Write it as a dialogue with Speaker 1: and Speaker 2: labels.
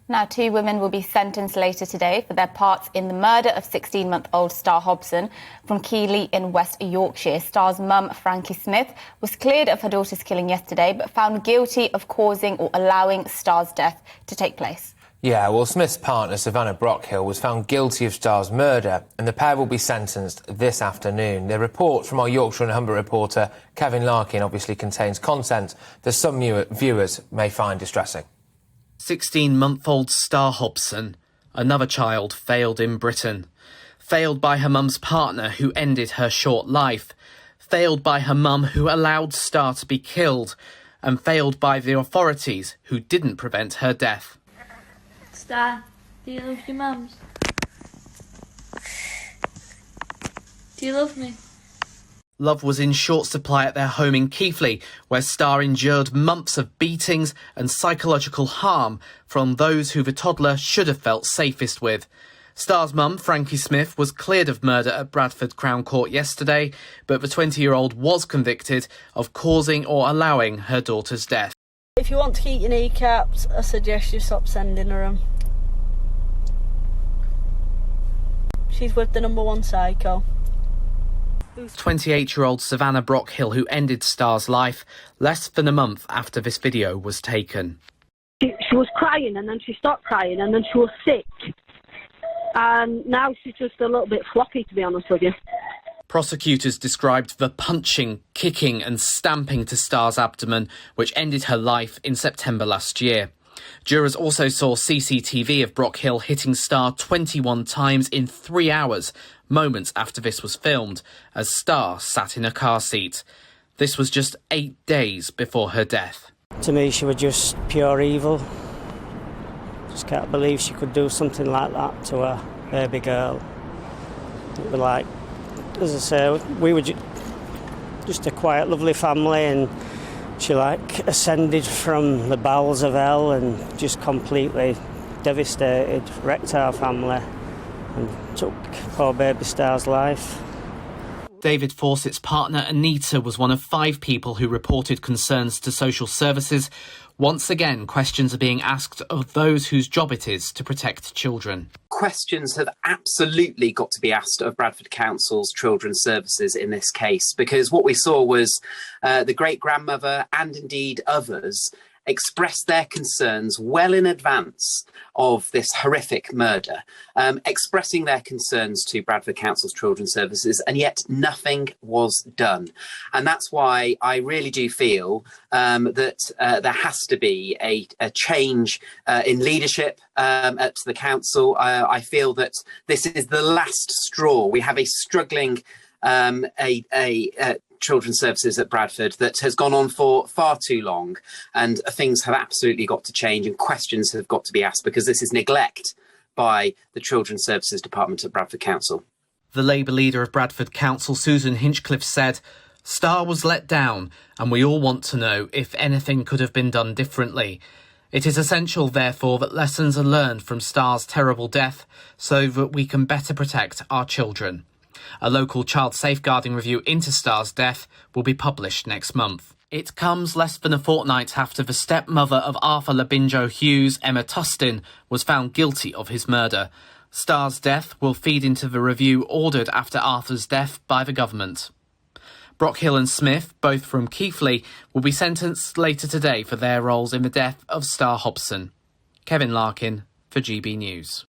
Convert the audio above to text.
Speaker 1: Now, 2 women will be sentenced later today for their parts in the murder of 16-month-old Star Hobson from Keighley in West Yorkshire. Star's mum, Frankie Smith, was cleared of her daughter's killing yesterday, but found guilty of causing or allowing Star's death to take place.
Speaker 2: Yeah, well, Smith's partner, Savannah Brockhill, was found guilty of Star's murder, and the pair will be sentenced this afternoon. The report from our Yorkshire and Humber reporter, Kevin Larkin, obviously contains content that some viewers may find distressing.
Speaker 3: 16-month-old Star Hobson, another child failed in Britain. Failed by her mum's partner, who ended her short life. Failed by her mum, who allowed Star to be killed. And failed by the authorities, who didn't prevent her death.
Speaker 4: Star, do you love your mums? Do you love me?
Speaker 3: Love was in short supply at their home in Keighley, where Star endured months of beatings and psychological harm from those who the toddler should have felt safest with. Star's mum, Frankie Smith, was cleared of murder at Bradford Crown Court yesterday, but the 20-year-old was convicted of causing or allowing her daughter's death.
Speaker 5: If you want to keep your kneecaps, I suggest you stop sending her them. She's with the #1 psycho.
Speaker 3: 28-year-old Savannah Brockhill, who ended Star's life less than a month after this video was taken.
Speaker 6: She was crying and then she stopped crying and then she was sick. And now she's just a little bit floppy, to be honest with you.
Speaker 3: Prosecutors described the punching, kicking and stamping to Star's abdomen, which ended her life in September last year. Jurors also saw CCTV of Brockhill hitting Star 21 times in 3 hours, moments after this was filmed, as Star sat in a car seat. This was just 8 days before her death.
Speaker 7: To me, she was just pure evil. Just can't believe she could do something like that to a baby girl. It was like, as I say, we were just a quiet, lovely family, and she ascended from the bowels of hell and just completely devastated, wrecked our family and took poor baby Star's life.
Speaker 3: David Fawcett's partner Anita was one of 5 people who reported concerns to social services. Once again, questions are being asked of those whose job it is to protect children.
Speaker 8: Questions have absolutely got to be asked of Bradford Council's children's services in this case, because what we saw was the great-grandmother and indeed others expressed their concerns well in advance of this horrific murder, expressing their concerns to Bradford Council's Children's Services, and yet nothing was done. And that's why I really do feel that there has to be a change in leadership at the council. I feel that this is the last straw. We have a struggling children's services at Bradford that has gone on for far too long, and things have absolutely got to change and questions have got to be asked, because this is neglect by the Children's Services Department at Bradford Council.
Speaker 3: The Labour leader of Bradford Council, Susan Hinchcliffe, said, "Star was let down and we all want to know if anything could have been done differently. It is essential, therefore, that lessons are learned from Star's terrible death so that we can better protect our children." A local child safeguarding review into Star's death will be published next month. It comes less than a fortnight after the stepmother of Arthur Labinjo Hughes, Emma Tustin, was found guilty of his murder. Star's death will feed into the review ordered after Arthur's death by the government. Brockhill and Smith, both from Keighley, will be sentenced later today for their roles in the death of Star Hobson. Kevin Larkin for GB News.